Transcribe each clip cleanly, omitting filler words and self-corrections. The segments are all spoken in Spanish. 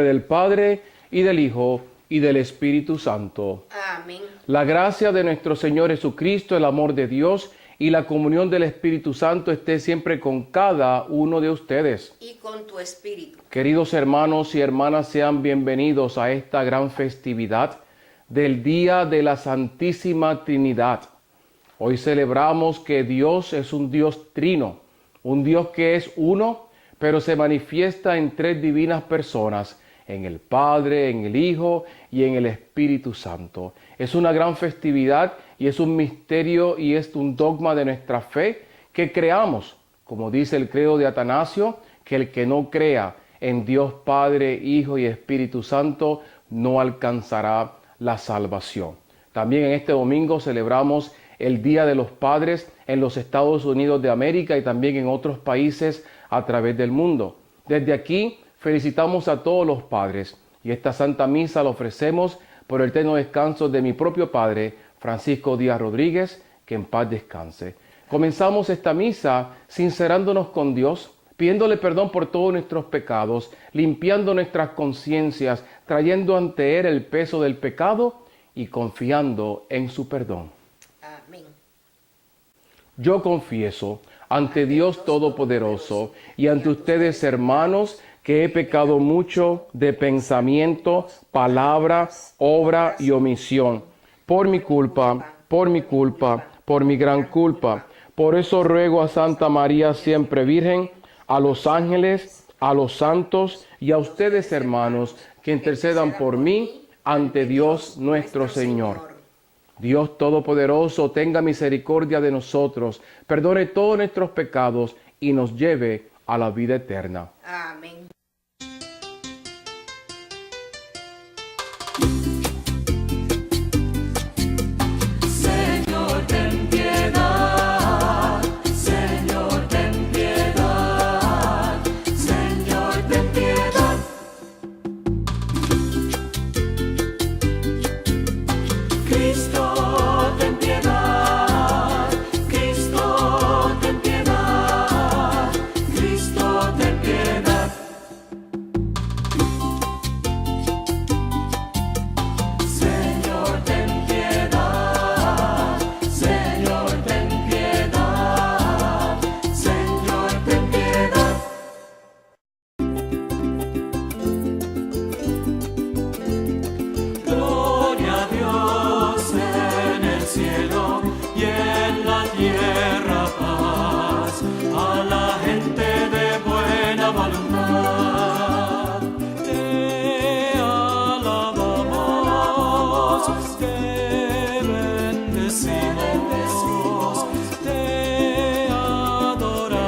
del Padre, y del Hijo, y del Espíritu Santo. Amén. La gracia de nuestro Señor Jesucristo, el amor de Dios y la comunión del Espíritu Santo esté siempre con cada uno de ustedes. Y con tu espíritu. Queridos hermanos y hermanas, sean bienvenidos a esta gran festividad del Día de la Santísima Trinidad. Hoy celebramos que Dios es un Dios trino, un Dios que es uno, pero se manifiesta en tres divinas personas, en el Padre, en el Hijo y en el Espíritu Santo. Es una gran festividad y es un misterio y es un dogma de nuestra fe que creamos, como dice el credo de Atanasio, que el que no crea en Dios Padre, Hijo y Espíritu Santo no alcanzará la salvación. También en este domingo celebramos el Día de los Padres en los Estados Unidos de América y también en otros países a través del mundo. Desde aquí felicitamos a todos los padres y esta Santa Misa la ofrecemos por el eterno descanso de mi propio padre, Francisco Díaz Rodríguez, que en paz descanse. Comenzamos esta misa sincerándonos con Dios, pidiéndole perdón por todos nuestros pecados, limpiando nuestras conciencias, trayendo ante Él el peso del pecado y confiando en su perdón. Amén. Yo confieso ante Dios Todopoderoso y ante ustedes, hermanos, que he pecado mucho de pensamiento, palabra, obra y omisión. Por mi culpa, por mi gran culpa. Por eso ruego a Santa María siempre Virgen, a los ángeles, a los santos y a ustedes, hermanos, que intercedan por mí ante Dios nuestro Señor. Dios Todopoderoso, tenga misericordia de nosotros, perdone todos nuestros pecados y nos lleve a la vida eterna. Amén. Señor, ten piedad. Señor, ten piedad. Señor, ten piedad. Cristo, ten piedad. Cristo, ten piedad. Cristo, ten piedad. Señor, ten piedad. Señor, ten piedad. Señor, ten piedad. Gloria a Dios en el cielo y en la tierra paz, a la gente de buena voluntad. Te alabamos, te bendecimos, te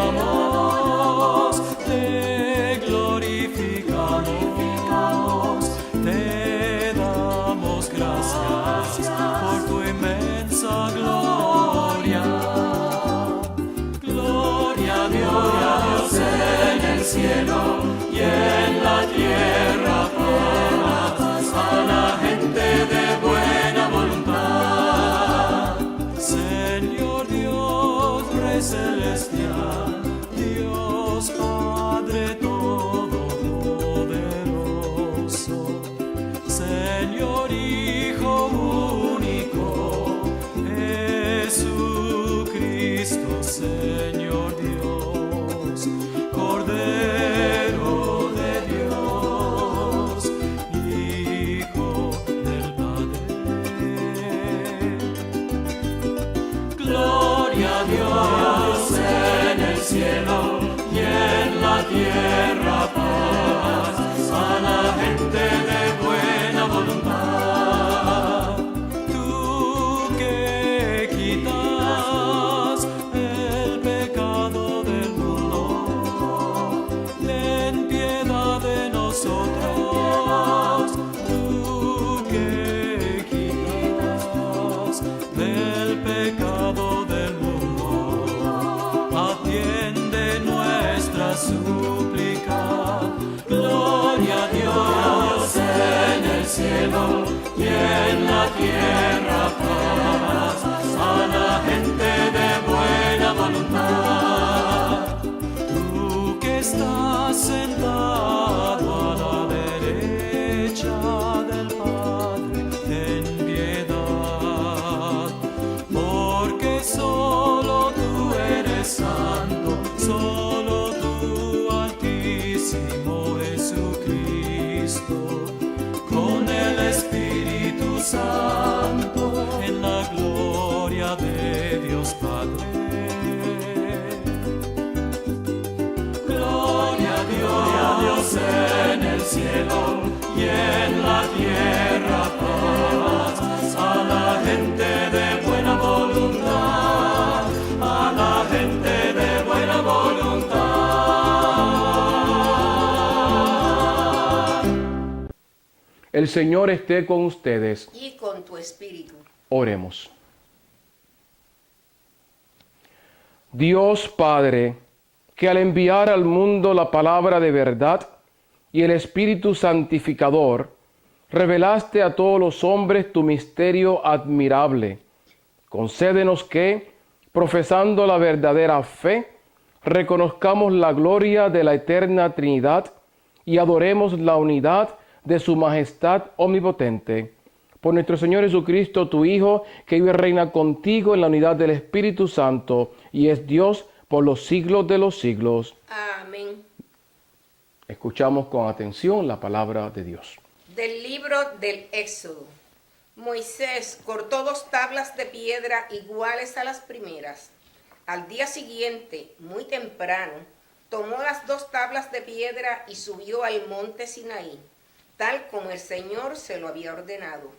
adoramos, te glorificamos, te damos gracias por tu inmensa gloria. Gloria a Dios en el cielo y en la tierra paz, a la gente de buena voluntad. Señor Dios, Rey celestial, Dios Padre todopoderoso, Señor Hijo único, Jesucristo, Señor Dios, Cordero de Dios, Hijo del Padre. Gloria a Dios en el cielo y en la tierra paz, a la gente de buena voluntad. Tú que quitas el pecado del mundo, ten piedad de nosotros. Tú que quitas del pecado del mundo, atiende nuestra súplica. Gloria a Dios en el cielo y en la tierra paz, a la gente de buena voluntad. Tú que estás sentado a la derecha hecha del Padre, ten piedad, porque solo tú eres santo, solo tú, Altísimo Jesucristo, con el Espíritu Santo, en la gloria de Dios Padre. Gloria a Dios en el cielo y en la tierra paz, a la gente de buena voluntad, a la gente de buena voluntad. El Señor esté con ustedes. Y con tu espíritu. Oremos. Dios Padre, que al enviar al mundo la palabra de verdad y el Espíritu Santificador, revelaste a todos los hombres tu misterio admirable. Concédenos que, profesando la verdadera fe, reconozcamos la gloria de la eterna Trinidad y adoremos la unidad de su majestad omnipotente. Por nuestro Señor Jesucristo, tu Hijo, que vive y reina contigo en la unidad del Espíritu Santo y es Dios por los siglos de los siglos. Amén. Escuchamos con atención la palabra de Dios. Del libro del Éxodo. Moisés cortó 2 tablas de piedra iguales a las primeras. Al día siguiente, muy temprano, tomó las 2 tablas de piedra y subió al monte Sinaí, tal como el Señor se lo había ordenado.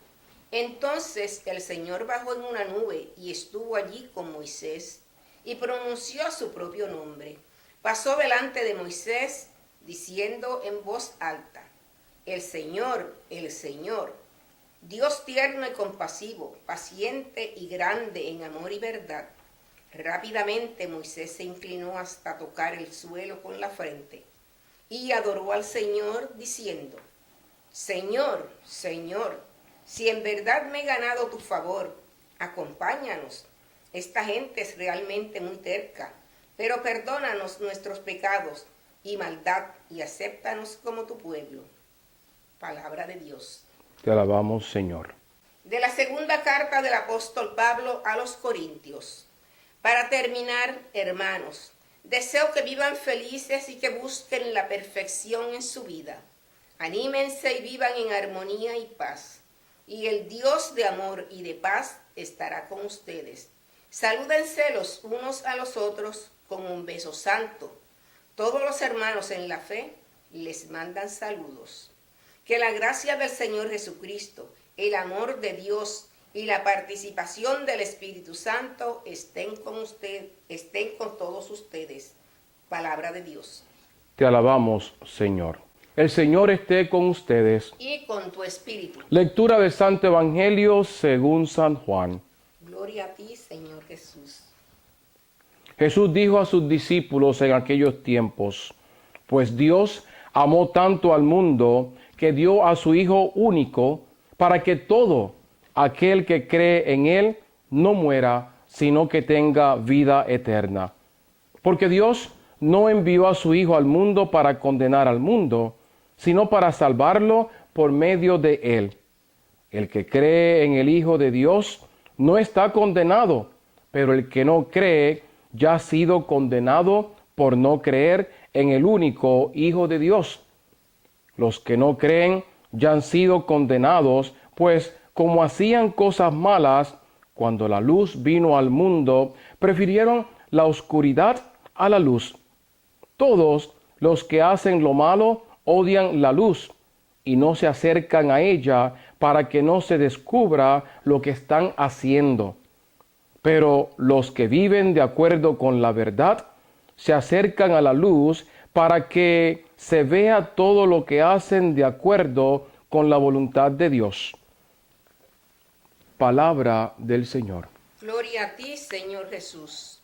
Entonces el Señor bajó en una nube y estuvo allí con Moisés y pronunció su propio nombre. Pasó delante de Moisés diciendo en voz alta: el Señor, Dios tierno y compasivo, paciente y grande en amor y verdad. Rápidamente Moisés se inclinó hasta tocar el suelo con la frente y adoró al Señor diciendo: Señor, si en verdad me he ganado tu favor, acompáñanos. Esta gente es realmente muy terca, pero perdónanos nuestros pecados y maldad y acéptanos como tu pueblo. Palabra de Dios. Te alabamos, Señor. De la segunda carta del apóstol Pablo a los Corintios. Para terminar, hermanos, deseo que vivan felices y que busquen la perfección en su vida. Anímense y vivan en armonía y paz. Y el Dios de amor y de paz estará con ustedes. Salúdense los unos a los otros con un beso santo. Todos los hermanos en la fe les mandan saludos. Que la gracia del Señor Jesucristo, el amor de Dios y la participación del Espíritu Santo estén con todos ustedes. Palabra de Dios. Te alabamos, Señor. El Señor esté con ustedes. Y con tu espíritu. Lectura del Santo Evangelio según San Juan. Gloria a ti, Señor Jesús. Jesús dijo a sus discípulos en aquellos tiempos: pues Dios amó tanto al mundo que dio a su Hijo único, para que todo aquel que cree en Él no muera, sino que tenga vida eterna. Porque Dios no envió a su Hijo al mundo para condenar al mundo, sino para salvarlo por medio de Él. El que cree en el Hijo de Dios no está condenado, pero el que no cree ya ha sido condenado por no creer en el único Hijo de Dios. Los que no creen ya han sido condenados, pues como hacían cosas malas, cuando la luz vino al mundo, prefirieron la oscuridad a la luz. Todos los que hacen lo malo odian la luz y no se acercan a ella para que no se descubra lo que están haciendo. Pero los que viven de acuerdo con la verdad se acercan a la luz para que se vea todo lo que hacen de acuerdo con la voluntad de Dios. Palabra del Señor. Gloria a ti, Señor Jesús.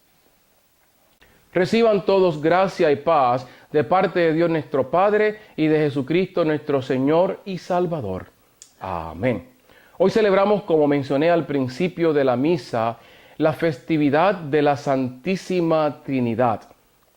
Reciban todos gracia y paz de parte de Dios nuestro Padre y de Jesucristo nuestro Señor y Salvador. Amén. Hoy celebramos, como mencioné al principio de la misa, la festividad de la Santísima Trinidad,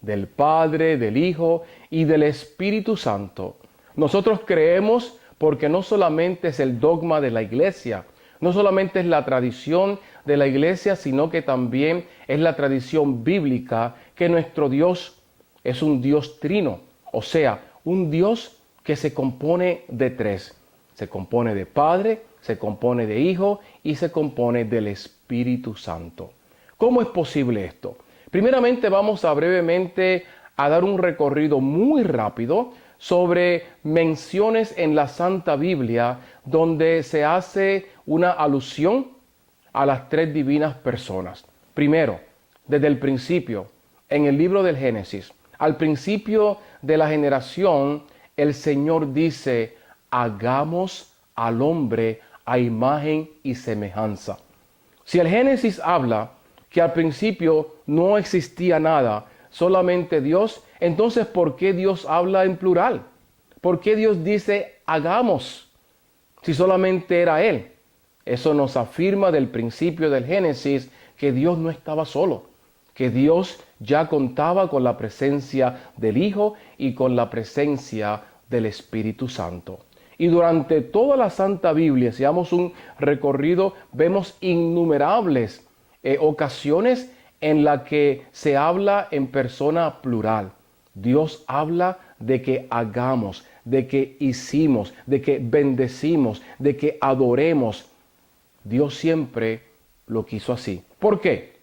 del Padre, del Hijo y del Espíritu Santo. Nosotros creemos porque no solamente es el dogma de la iglesia, no solamente es la tradición de la iglesia, sino que también es la tradición bíblica que nuestro Dios es un Dios trino, o sea, un Dios que se compone de tres. Se compone de Padre, se compone de Hijo y se compone del Espíritu Santo. ¿Cómo es posible esto? Primeramente vamos a brevemente a dar un recorrido muy rápido sobre menciones en la Santa Biblia donde se hace una alusión a las tres divinas personas. Primero, desde el principio, en el libro del Génesis, al principio de la generación, el Señor dice, hagamos al hombre a imagen y semejanza. Si el Génesis habla que al principio no existía nada, solamente Dios, entonces ¿por qué Dios habla en plural? ¿Por qué Dios dice hagamos si solamente era Él? Eso nos afirma del principio del Génesis que Dios no estaba solo, que Dios ya contaba con la presencia del Hijo y con la presencia del Espíritu Santo. Y durante toda la Santa Biblia, si damos un recorrido, vemos innumerables ocasiones en las que se habla en persona plural. Dios habla de que hagamos, de que hicimos, de que bendecimos, de que adoremos. Dios siempre lo quiso así. ¿Por qué?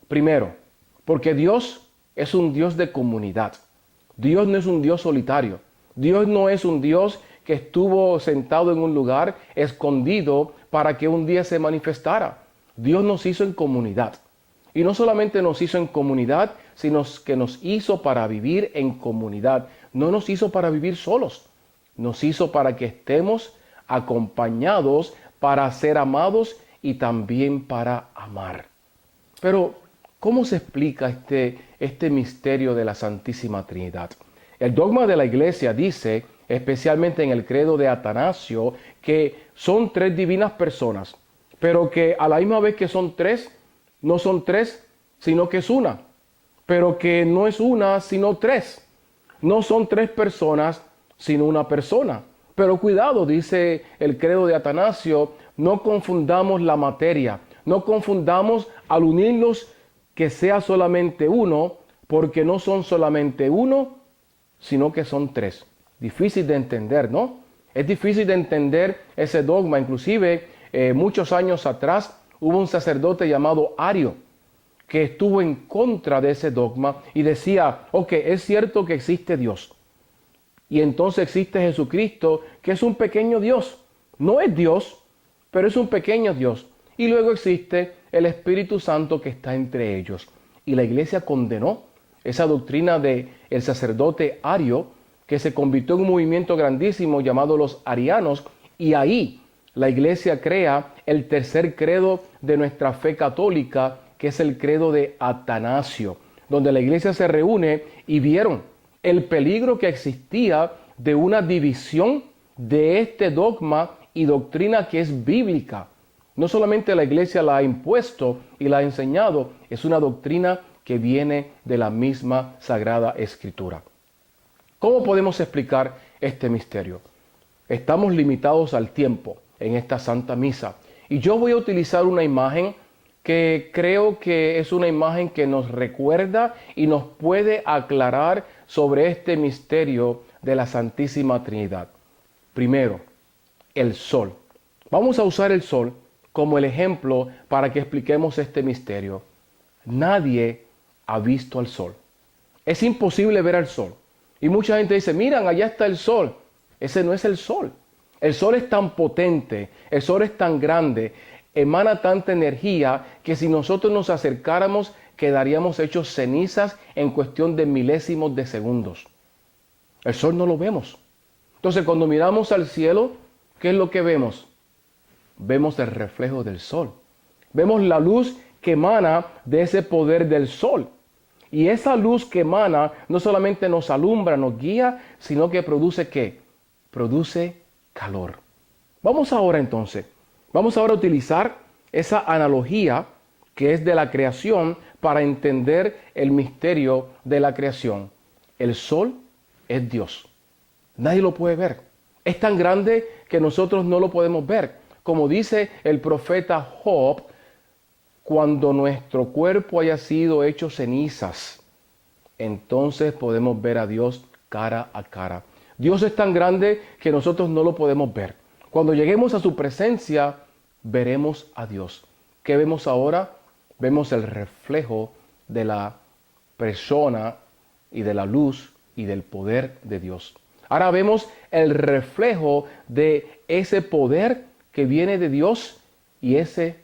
Primero, porque Dios es un Dios de comunidad. Dios no es un Dios solitario. Dios no es un Dios que estuvo sentado en un lugar escondido para que un día se manifestara. Dios nos hizo en comunidad. Y no solamente nos hizo en comunidad, sino que nos hizo para vivir en comunidad. No nos hizo para vivir solos. Nos hizo para que estemos acompañados, para ser amados y también para amar. Pero, ¿cómo se explica este misterio de la Santísima Trinidad? El dogma de la Iglesia dice, especialmente en el credo de Atanasio, que son tres divinas personas, pero que a la misma vez que son tres, no son tres, sino que es una. Pero que no es una, sino tres. No son tres personas, sino una persona. Pero cuidado, dice el credo de Atanasio, no confundamos la materia. No confundamos al unirlos que sea solamente uno, porque no son solamente uno, sino que son tres. Difícil de entender, ¿no? Es difícil de entender ese dogma. Inclusive, muchos años atrás, hubo un sacerdote llamado Ario que estuvo en contra de ese dogma y decía, ok, es cierto que existe Dios. Y entonces existe Jesucristo, que es un pequeño Dios. No es Dios, pero es un pequeño Dios. Y luego existe el Espíritu Santo que está entre ellos. Y la Iglesia condenó esa doctrina del sacerdote Ario, que se convirtió en un movimiento grandísimo llamado los arianos, y ahí la Iglesia crea el tercer credo de nuestra fe católica, que es el credo de Atanasio, donde la Iglesia se reúne y vieron el peligro que existía de una división de este dogma y doctrina que es bíblica. No solamente la Iglesia la ha impuesto y la ha enseñado, es una doctrina que viene de la misma Sagrada Escritura. ¿Cómo podemos explicar este misterio? Estamos limitados al tiempo en esta Santa Misa. Y yo voy a utilizar una imagen que creo que es una imagen que nos recuerda y nos puede aclarar sobre este misterio de la Santísima Trinidad. Primero, el sol. Vamos a usar el sol como el ejemplo para que expliquemos este misterio. Nadie ha visto al sol. Es imposible ver al sol. Y mucha gente dice, miran, allá está el sol. Ese no es el sol. El sol es tan potente, el sol es tan grande, emana tanta energía que si nosotros nos acercáramos quedaríamos hechos cenizas en cuestión de milésimos de segundos. El sol no lo vemos. Entonces cuando miramos al cielo, ¿qué es lo que vemos? Vemos el reflejo del sol. Vemos la luz que emana de ese poder del sol. Y esa luz que emana no solamente nos alumbra, nos guía, sino que produce ¿qué? Produce calor. Vamos ahora a utilizar esa analogía que es de la creación para entender el misterio de la creación. El sol es Dios. Nadie lo puede ver. Es tan grande que nosotros no lo podemos ver. Como dice el profeta Job, cuando nuestro cuerpo haya sido hecho cenizas, entonces podemos ver a Dios cara a cara. Dios es tan grande que nosotros no lo podemos ver. Cuando lleguemos a su presencia, veremos a Dios. ¿Qué vemos ahora? Vemos el reflejo de la persona y de la luz y del poder de Dios. Ahora vemos el reflejo de ese poder que viene de Dios, y ese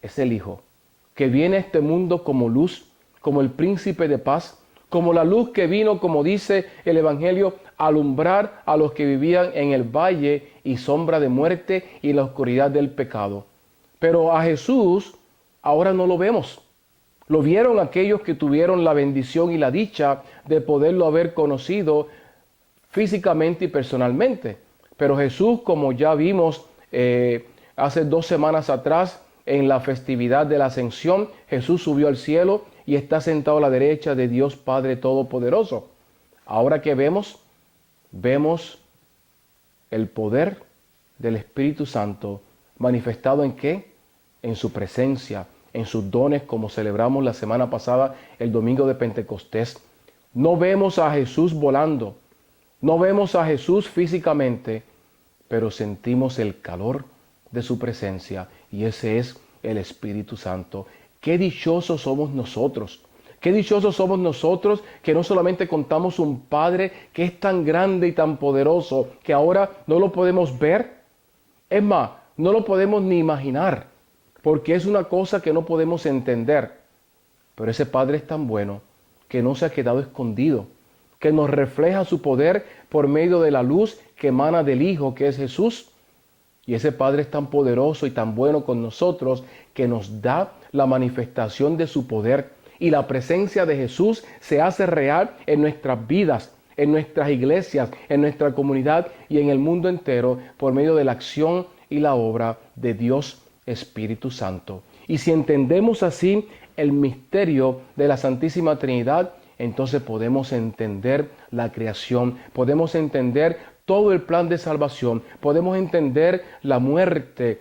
es el Hijo, que viene a este mundo como luz, como el príncipe de paz, como la luz que vino, como dice el Evangelio, a alumbrar a los que vivían en el valle y sombra de muerte y en la oscuridad del pecado. Pero a Jesús ahora no lo vemos. Lo vieron aquellos que tuvieron la bendición y la dicha de poderlo haber conocido físicamente y personalmente. Pero Jesús, como ya vimos hace 2 semanas atrás, en la festividad de la Ascensión, Jesús subió al cielo y está sentado a la derecha de Dios Padre Todopoderoso. Ahora que vemos el poder del Espíritu Santo manifestado ¿en qué? En su presencia, en sus dones, como celebramos la semana pasada, el domingo de Pentecostés. No vemos a Jesús volando, no vemos a Jesús físicamente, pero sentimos el calor de su presencia, y ese es el Espíritu Santo. Qué dichosos somos nosotros. Qué dichosos somos nosotros que no solamente contamos un Padre que es tan grande y tan poderoso que ahora no lo podemos ver. Es más, no lo podemos ni imaginar, porque es una cosa que no podemos entender. Pero ese Padre es tan bueno que no se ha quedado escondido, que nos refleja su poder por medio de la luz que emana del Hijo, que es Jesús. Y ese Padre es tan poderoso y tan bueno con nosotros que nos da la manifestación de su poder. Y la presencia de Jesús se hace real en nuestras vidas, en nuestras iglesias, en nuestra comunidad y en el mundo entero por medio de la acción y la obra de Dios Espíritu Santo. Y si entendemos así el misterio de la Santísima Trinidad, entonces podemos entender la creación, podemos entender todo el plan de salvación, podemos entender la muerte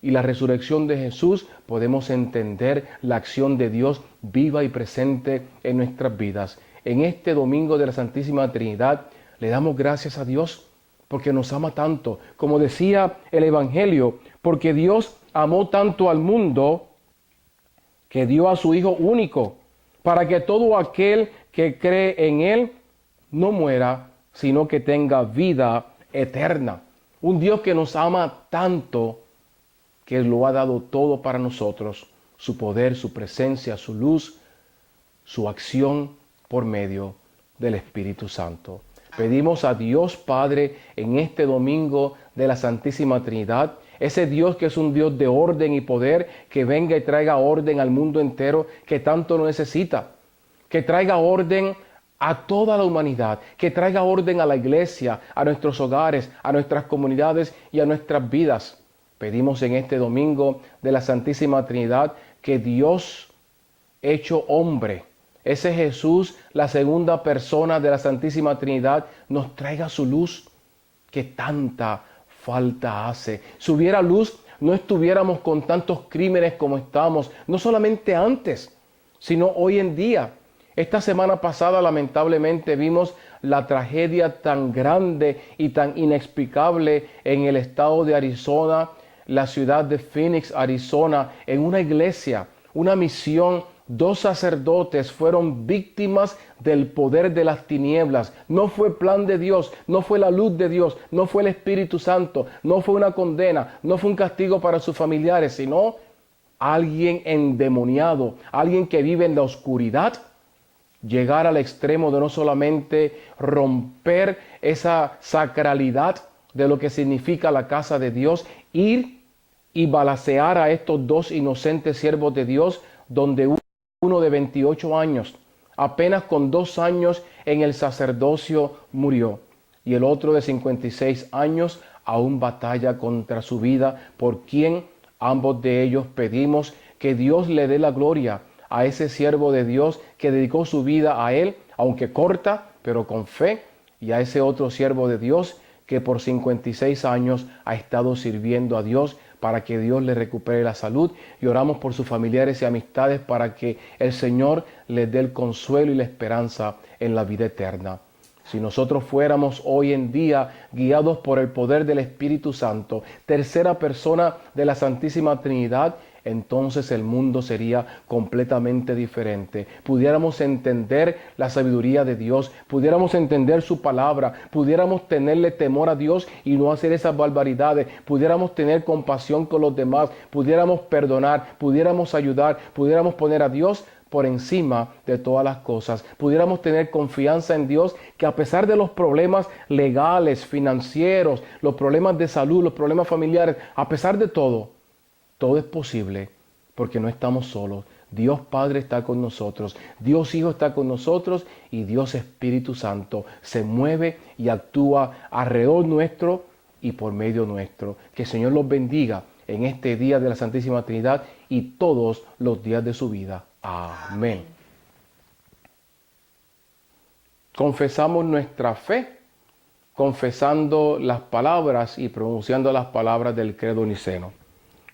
y la resurrección de Jesús, podemos entender la acción de Dios viva y presente en nuestras vidas. En este domingo de la Santísima Trinidad le damos gracias a Dios porque nos ama tanto. Como decía el Evangelio, porque Dios amó tanto al mundo que dio a su Hijo único, para que todo aquel que cree en Él no muera, sino que tenga vida eterna. Un Dios que nos ama tanto que lo ha dado todo para nosotros, su poder, su presencia, su luz, su acción por medio del Espíritu Santo. Pedimos a Dios Padre en este domingo de la Santísima Trinidad, ese Dios que es un Dios de orden y poder, que venga y traiga orden al mundo entero que tanto lo necesita, que traiga orden a toda la humanidad, que traiga orden a la iglesia, a nuestros hogares, a nuestras comunidades y a nuestras vidas. Pedimos en este domingo de la Santísima Trinidad que Dios hecho hombre, ese Jesús, la segunda persona de la Santísima Trinidad, nos traiga su luz que tanta falta hace. Si hubiera luz, no estuviéramos con tantos crímenes como estamos, no solamente antes, sino hoy en día. Esta semana pasada, lamentablemente, vimos la tragedia tan grande y tan inexplicable en el estado de Arizona, la ciudad de Phoenix, Arizona, en una iglesia, una misión. 2 sacerdotes fueron víctimas del poder de las tinieblas. No fue plan de Dios, no fue la luz de Dios, no fue el Espíritu Santo, no fue una condena, no fue un castigo para sus familiares, sino alguien endemoniado, alguien que vive en la oscuridad, llegar al extremo de no solamente romper esa sacralidad de lo que significa la casa de Dios, ir y balacear a estos 2 inocentes siervos de Dios, donde uno de 28 años, apenas con 2 años en el sacerdocio murió, y el otro de 56 años aún batalla contra su vida, por quien ambos de ellos pedimos que Dios le dé la gloria a ese siervo de Dios que dedicó su vida a Él, aunque corta, pero con fe, y a ese otro siervo de Dios que por 56 años ha estado sirviendo a Dios para que Dios le recupere la salud, y oramos por sus familiares y amistades para que el Señor les dé el consuelo y la esperanza en la vida eterna. Si nosotros fuéramos hoy en día guiados por el poder del Espíritu Santo, tercera persona de la Santísima Trinidad, entonces el mundo sería completamente diferente. Pudiéramos entender la sabiduría de Dios, pudiéramos entender su palabra, pudiéramos tenerle temor a Dios y no hacer esas barbaridades, pudiéramos tener compasión con los demás, pudiéramos perdonar, pudiéramos ayudar, pudiéramos poner a Dios por encima de todas las cosas. Pudiéramos tener confianza en Dios, que a pesar de los problemas legales, financieros, los problemas de salud, los problemas familiares, a pesar de todo es posible porque no estamos solos. Dios Padre está con nosotros, Dios Hijo está con nosotros y Dios Espíritu Santo se mueve y actúa alrededor nuestro y por medio nuestro. Que el Señor los bendiga en este día de la Santísima Trinidad y todos los días de su vida. Amén. Confesamos nuestra fe, confesando las palabras y pronunciando las palabras del credo niceno.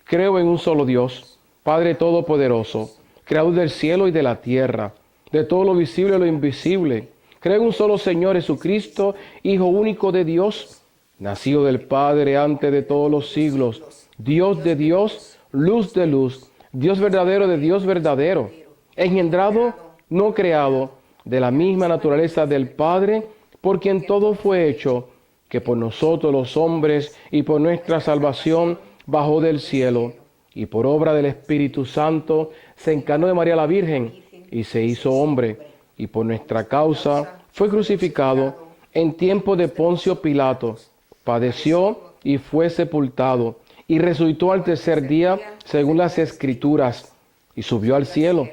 Creo en un solo Dios, Padre Todopoderoso, Creador del cielo y de la tierra, de todo lo visible y lo invisible. Creo en un solo Señor Jesucristo, Hijo único de Dios, nacido del Padre antes de todos los siglos, Dios de Dios, luz de luz, Dios verdadero de Dios verdadero, engendrado, no creado, de la misma naturaleza del Padre, por quien todo fue hecho, que por nosotros los hombres y por nuestra salvación bajó del cielo, y por obra del Espíritu Santo se encarnó de María la Virgen y se hizo hombre, y por nuestra causa fue crucificado en tiempo de Poncio Pilato, padeció y fue sepultado, y resucitó al tercer día según las Escrituras, y subió al cielo,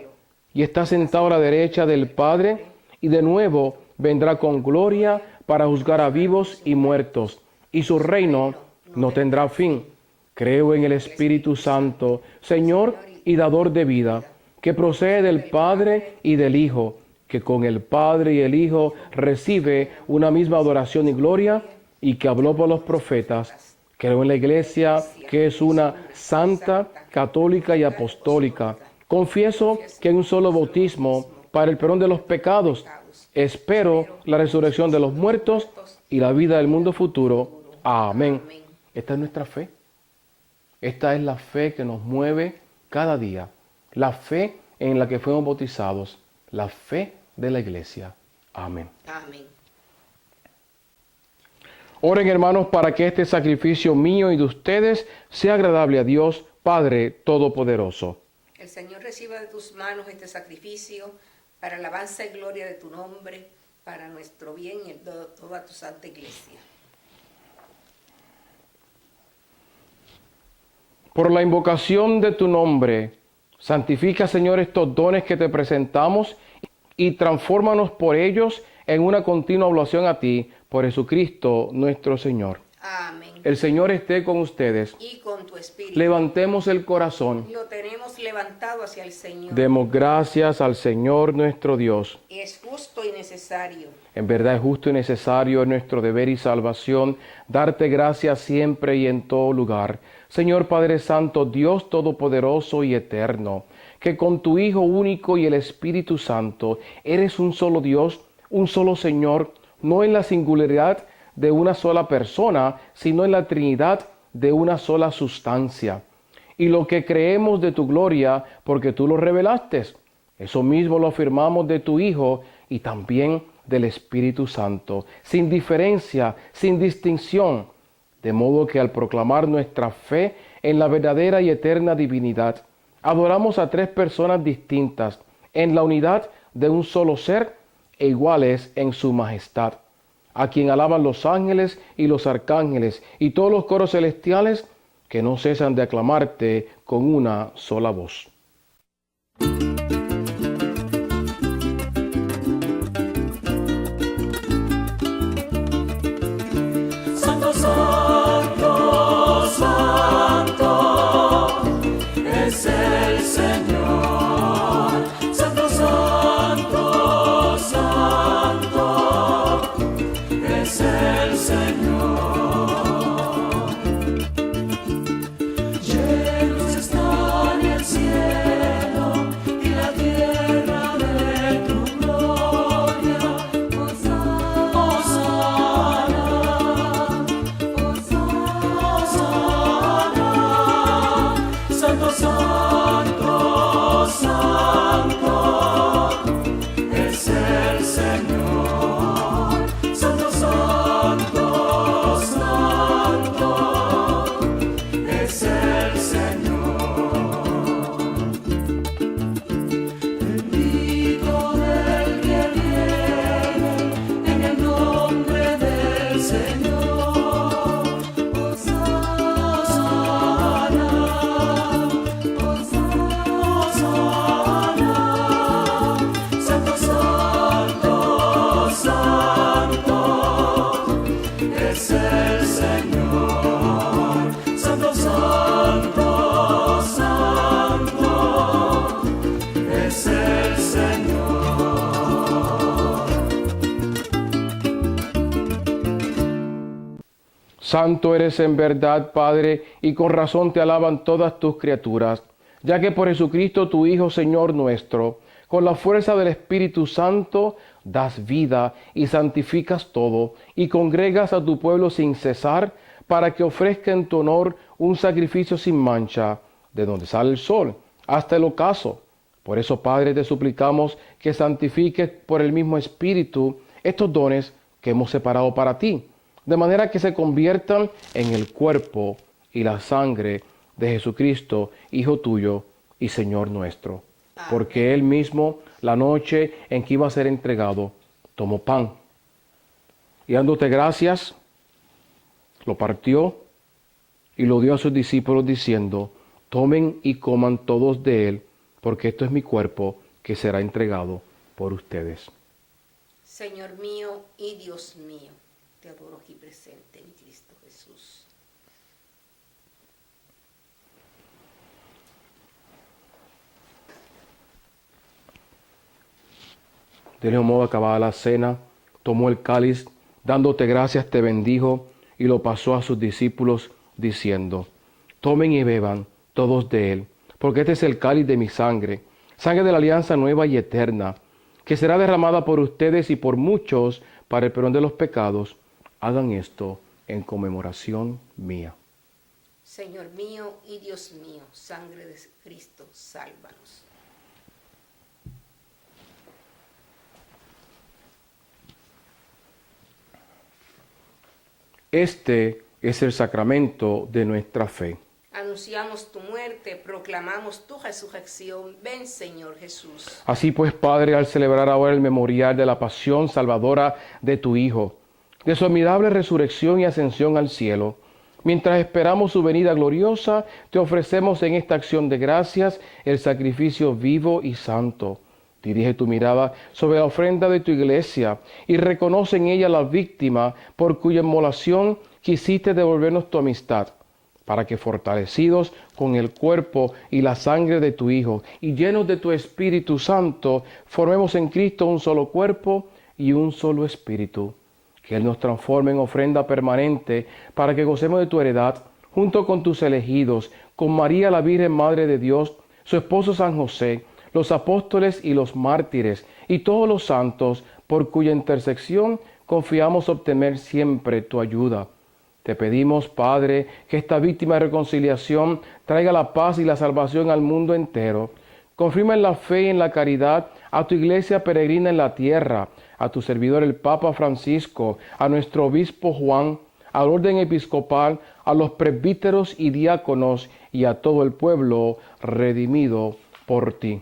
y está sentado a la derecha del Padre, y de nuevo vendrá con gloria para juzgar a vivos y muertos, y su reino no tendrá fin. Creo en el Espíritu Santo, Señor y dador de vida, que procede del Padre y del Hijo, que con el Padre y el Hijo recibe una misma adoración y gloria, y que habló por los profetas. Creo en la Iglesia, que es una santa, católica y apostólica. Confieso que hay un solo bautismo para el perdón de los pecados. Espero la resurrección de los muertos y la vida del mundo futuro. Amén. Esta es nuestra fe. Esta es la fe que nos mueve cada día. La fe en la que fuimos bautizados. La fe de la Iglesia. Amén. Amén. Oren, hermanos, para que este sacrificio mío y de ustedes sea agradable a Dios, Padre Todopoderoso. El Señor reciba de tus manos este sacrificio para alabanza y gloria de tu nombre, para nuestro bien y el de toda tu santa Iglesia. Por la invocación de tu nombre, santifica, Señor, estos dones que te presentamos y transfórmanos por ellos en una continua oración a ti, por Jesucristo nuestro Señor. Amén. El Señor esté con ustedes. Y con tu espíritu. Levantemos el corazón. Lo tenemos levantado hacia el Señor. Demos gracias al Señor nuestro Dios. Es justo y necesario. En verdad es justo y necesario, en nuestro deber y salvación, darte gracias siempre y en todo lugar. Señor Padre Santo, Dios Todopoderoso y Eterno, que con tu Hijo único y el Espíritu Santo eres un solo Dios, un solo Señor, no en la singularidad de una sola persona, sino en la Trinidad de una sola sustancia. Y lo que creemos de tu gloria, porque tú lo revelaste, eso mismo lo afirmamos de tu Hijo y también del Espíritu Santo, sin diferencia, sin distinción, de modo que al proclamar nuestra fe en la verdadera y eterna divinidad, adoramos a tres personas distintas, en la unidad de un solo ser e iguales en su majestad, a quien alaban los ángeles y los arcángeles y todos los coros celestiales que no cesan de aclamarte con una sola voz. Santo, santo, santo, es el Señor. Santo, santo, santo, es el Señor. Santo eres en verdad, Padre, y con razón te alaban todas tus criaturas, ya que por Jesucristo tu Hijo, Señor nuestro, con la fuerza del Espíritu Santo, das vida y santificas todo, y congregas a tu pueblo sin cesar, para que ofrezca en tu honor un sacrificio sin mancha, de donde sale el sol, hasta el ocaso. Por eso, Padre, te suplicamos que santifiques por el mismo Espíritu estos dones que hemos separado para ti, de manera que se conviertan en el cuerpo y la sangre de Jesucristo, Hijo tuyo y Señor nuestro. Porque Él mismo, la noche en que iba a ser entregado, tomó pan y dándote gracias, lo partió y lo dio a sus discípulos diciendo: tomen y coman todos de él, porque esto es mi cuerpo que será entregado por ustedes. Señor mío y Dios mío, te adoro aquí presente en Cristo Jesús. Del mismo modo, acabada la cena, tomó el cáliz, dándote gracias, te bendijo y lo pasó a sus discípulos, diciendo: tomen y beban todos de él, porque este es el cáliz de mi sangre, sangre de la alianza nueva y eterna, que será derramada por ustedes y por muchos para el perdón de los pecados. Hagan esto en conmemoración mía. Señor mío y Dios mío, sangre de Cristo, sálvanos. Este es el sacramento de nuestra fe. Anunciamos tu muerte, proclamamos tu resurrección. Ven, Señor Jesús. Así pues, Padre, al celebrar ahora el memorial de la pasión salvadora de tu Hijo, de su admirable resurrección y ascensión al cielo, mientras esperamos su venida gloriosa, te ofrecemos en esta acción de gracias el sacrificio vivo y santo. Dirige tu mirada sobre la ofrenda de tu iglesia y reconoce en ella la víctima por cuya inmolación quisiste devolvernos tu amistad, para que fortalecidos con el cuerpo y la sangre de tu Hijo y llenos de tu Espíritu Santo, formemos en Cristo un solo cuerpo y un solo espíritu. Que Él nos transforme en ofrenda permanente para que gocemos de tu heredad junto con tus elegidos, con María la Virgen Madre de Dios, su esposo San José, los apóstoles y los mártires y todos los santos, por cuya intersección confiamos obtener siempre tu ayuda. Te pedimos, Padre, que esta víctima de reconciliación traiga la paz y la salvación al mundo entero. Confirma en la fe y en la caridad a tu iglesia peregrina en la tierra, a tu servidor el Papa Francisco, a nuestro obispo Juan, al orden episcopal, a los presbíteros y diáconos y a todo el pueblo redimido por ti.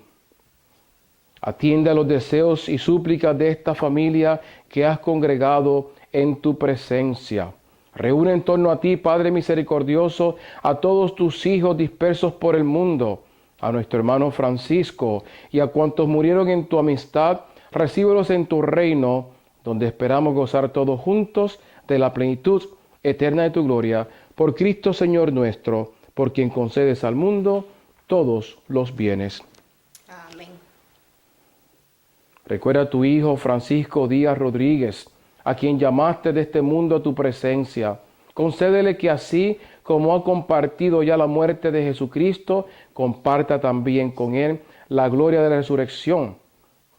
Atiende a los deseos y súplicas de esta familia que has congregado en tu presencia. Reúne en torno a ti, Padre misericordioso, a todos tus hijos dispersos por el mundo, a nuestro hermano Francisco y a cuantos murieron en tu amistad, recíbelos en tu reino, donde esperamos gozar todos juntos de la plenitud eterna de tu gloria, por Cristo Señor nuestro, por quien concedes al mundo todos los bienes. Amén. Recuerda a tu hijo Francisco Díaz Rodríguez, a quien llamaste de este mundo a tu presencia. Concédele que así como ha compartido ya la muerte de Jesucristo, comparta también con él la gloria de la resurrección.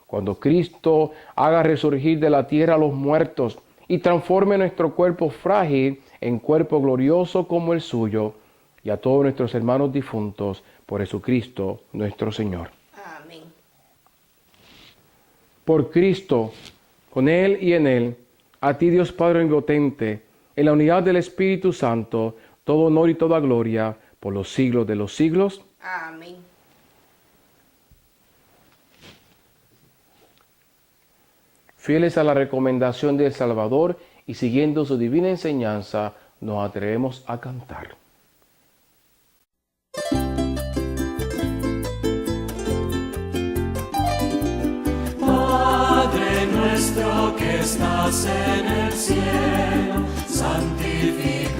Cuando Cristo haga resurgir de la tierra a los muertos y transforme nuestro cuerpo frágil en cuerpo glorioso como el suyo, y a todos nuestros hermanos difuntos, por Jesucristo nuestro Señor. Amén. Por Cristo, con Él y en Él, a ti Dios Padre omnipotente, en la unidad del Espíritu Santo, todo honor y toda gloria, por los siglos de los siglos. Amén. Fieles a la recomendación del Salvador y siguiendo su divina enseñanza, nos atrevemos a cantar. Padre nuestro que estás en el cielo, santificado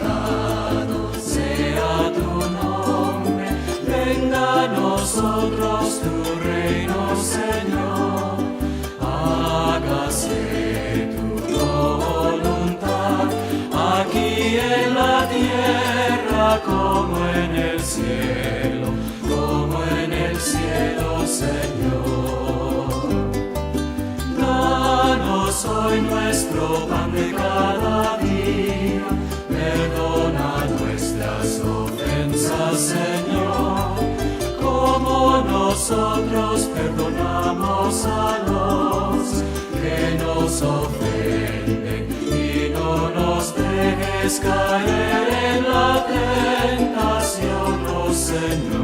sea tu nombre. Venga a nosotros tu reino, Señor. Hágase tu voluntad aquí en la como en el cielo, Señor. Danos hoy nuestro pan de cada día, perdona nuestras ofensas, Señor, como nosotros perdonamos a los que nos ofenden, y no nos dejes caer en la tentación, oh Señor.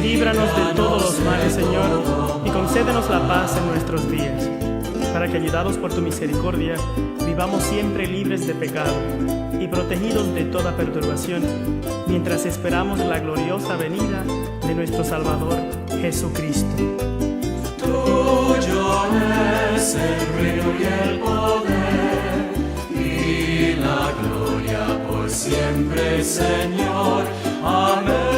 Líbranos de todos los males, Señor, y concédenos la paz en nuestros días, para que, ayudados por tu misericordia, vivamos siempre libres de pecado y protegidos de toda perturbación, mientras esperamos la gloriosa venida de nuestro Salvador, Jesucristo. Tuyo es el reino y el poder y la gloria por siempre, Señor. Amén.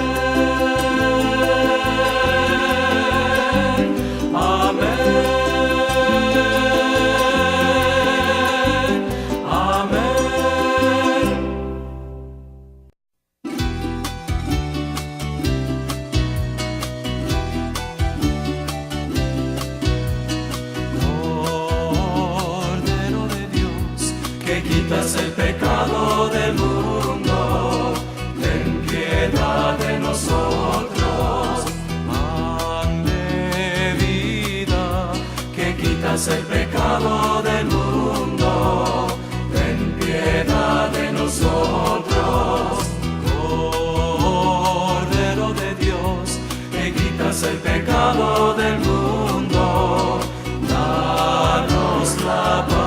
Quitas el pecado del mundo, ten piedad de nosotros. Pan de vida, que quitas el pecado del mundo, ten piedad de nosotros. Cordero de Dios, que quitas el pecado del mundo, danos la paz.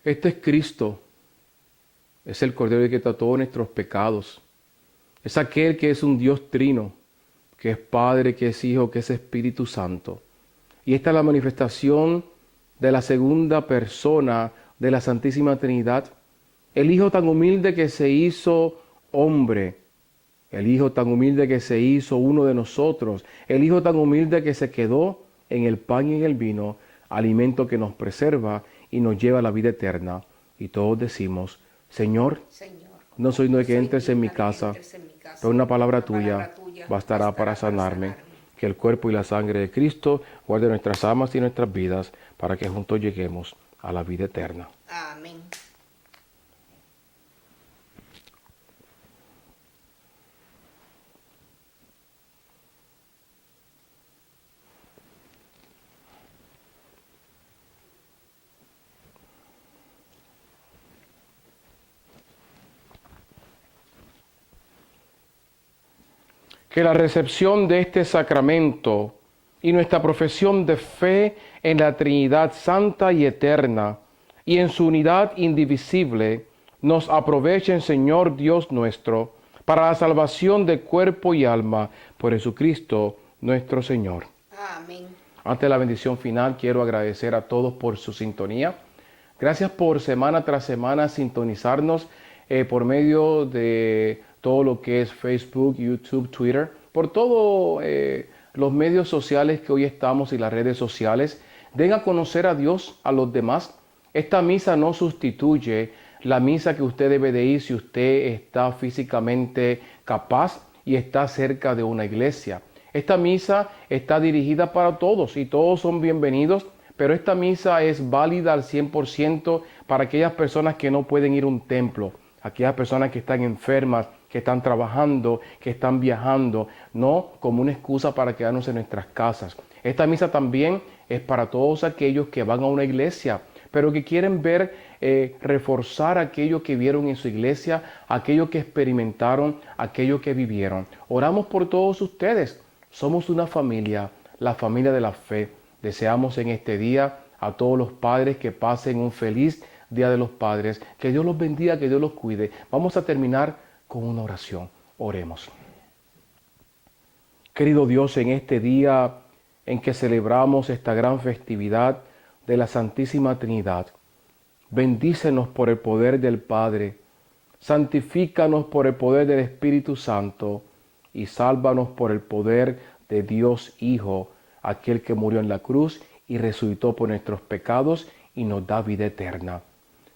Este es Cristo, es el Cordero que quita todos nuestros pecados. Es aquel que es un Dios trino, que es Padre, que es Hijo, que es Espíritu Santo. Y esta es la manifestación de la segunda persona de la Santísima Trinidad. El Hijo tan humilde que se hizo hombre, el Hijo tan humilde que se hizo uno de nosotros, el Hijo tan humilde que se quedó en el pan y en el vino, alimento que nos preserva y nos lleva a la vida eterna. Y todos decimos: Señor, no soy digno de que entres en mi casa, pero una palabra tuya bastará para sanarme. Que el cuerpo y la sangre de Cristo guarde nuestras almas y nuestras vidas, para que juntos lleguemos a la vida eterna. Amén. Que la recepción de este sacramento y nuestra profesión de fe en la Trinidad Santa y Eterna y en su unidad indivisible nos aprovechen, Señor Dios nuestro, para la salvación de cuerpo y alma, por Jesucristo nuestro Señor. Amén. Antes de la bendición final, quiero agradecer a todos por su sintonía. Gracias por semana tras semana sintonizarnos por medio de todo lo que es Facebook, YouTube, Twitter, por todos los medios sociales que hoy estamos y las redes sociales. Den a conocer a Dios a los demás. Esta misa no sustituye la misa que usted debe de ir si usted está físicamente capaz y está cerca de una iglesia. Esta misa está dirigida para todos y todos son bienvenidos, pero esta misa es válida al 100% para aquellas personas que no pueden ir a un templo, aquellas personas que están enfermas, que están trabajando, que están viajando, no como una excusa para quedarnos en nuestras casas. Esta misa también es para todos aquellos que van a una iglesia, pero que quieren ver, reforzar aquello que vieron en su iglesia, aquello que experimentaron, aquello que vivieron. Oramos por todos ustedes. Somos una familia, la familia de la fe. Deseamos en este día a todos los padres que pasen un feliz Día de los Padres. Que Dios los bendiga, que Dios los cuide. Vamos a terminar con una oración. Oremos. Querido Dios, en este día en que celebramos esta gran festividad de la Santísima Trinidad, bendícenos por el poder del Padre, santifícanos por el poder del Espíritu Santo y sálvanos por el poder de Dios Hijo, aquel que murió en la cruz y resucitó por nuestros pecados y nos da vida eterna.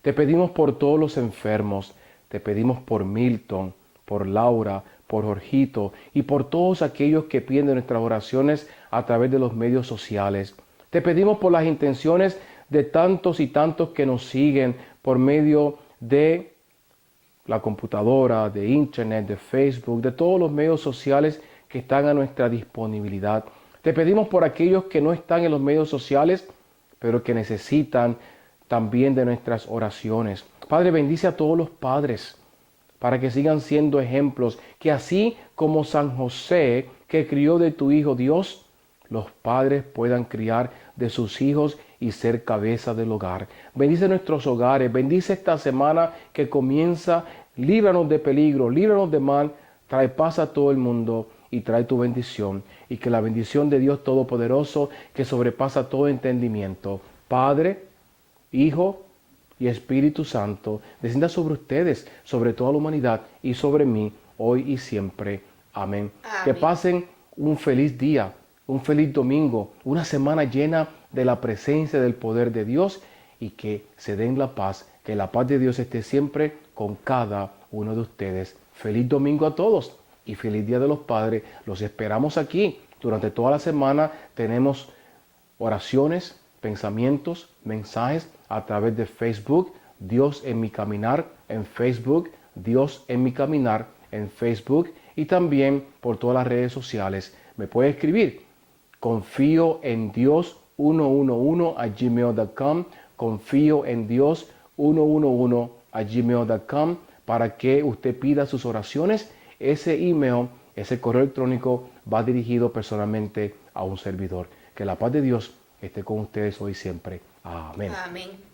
Te pedimos por todos los enfermos, te pedimos por Milton, por Laura, por Jorgito y por todos aquellos que piden nuestras oraciones a través de los medios sociales. Te pedimos por las intenciones de tantos y tantos que nos siguen por medio de la computadora, de internet, de Facebook, de todos los medios sociales que están a nuestra disponibilidad. Te pedimos por aquellos que no están en los medios sociales, pero que necesitan también de nuestras oraciones. Padre, bendice a todos los padres para que sigan siendo ejemplos, que así como San José, que crió de tu Hijo Dios, los padres puedan criar de sus hijos y ser cabeza del hogar. Bendice nuestros hogares, bendice esta semana que comienza, líbranos de peligro, líbranos de mal, trae paz a todo el mundo y trae tu bendición. Y que la bendición de Dios Todopoderoso, que sobrepasa todo entendimiento, Padre, Hijo y Espíritu Santo, descienda sobre ustedes, sobre toda la humanidad y sobre mí, hoy y siempre. Amén. Que pasen un feliz día, un feliz domingo, una semana llena de la presencia del poder de Dios y que se den la paz, que la paz de Dios esté siempre con cada uno de ustedes. Feliz domingo a todos y feliz Día de los Padres. Los esperamos aquí. Durante toda la semana tenemos oraciones, pensamientos, mensajes a través de Facebook, Dios en mi caminar en Facebook, Dios en mi caminar en Facebook y también por todas las redes sociales. Me puede escribir confío en Dios 111 @gmail.com, confío en Dios 111 @gmail.com para que usted pida sus oraciones. Ese email, ese correo electrónico va dirigido personalmente a un servidor. Que la paz de Dios esté con ustedes hoy y siempre. Amén. Amén.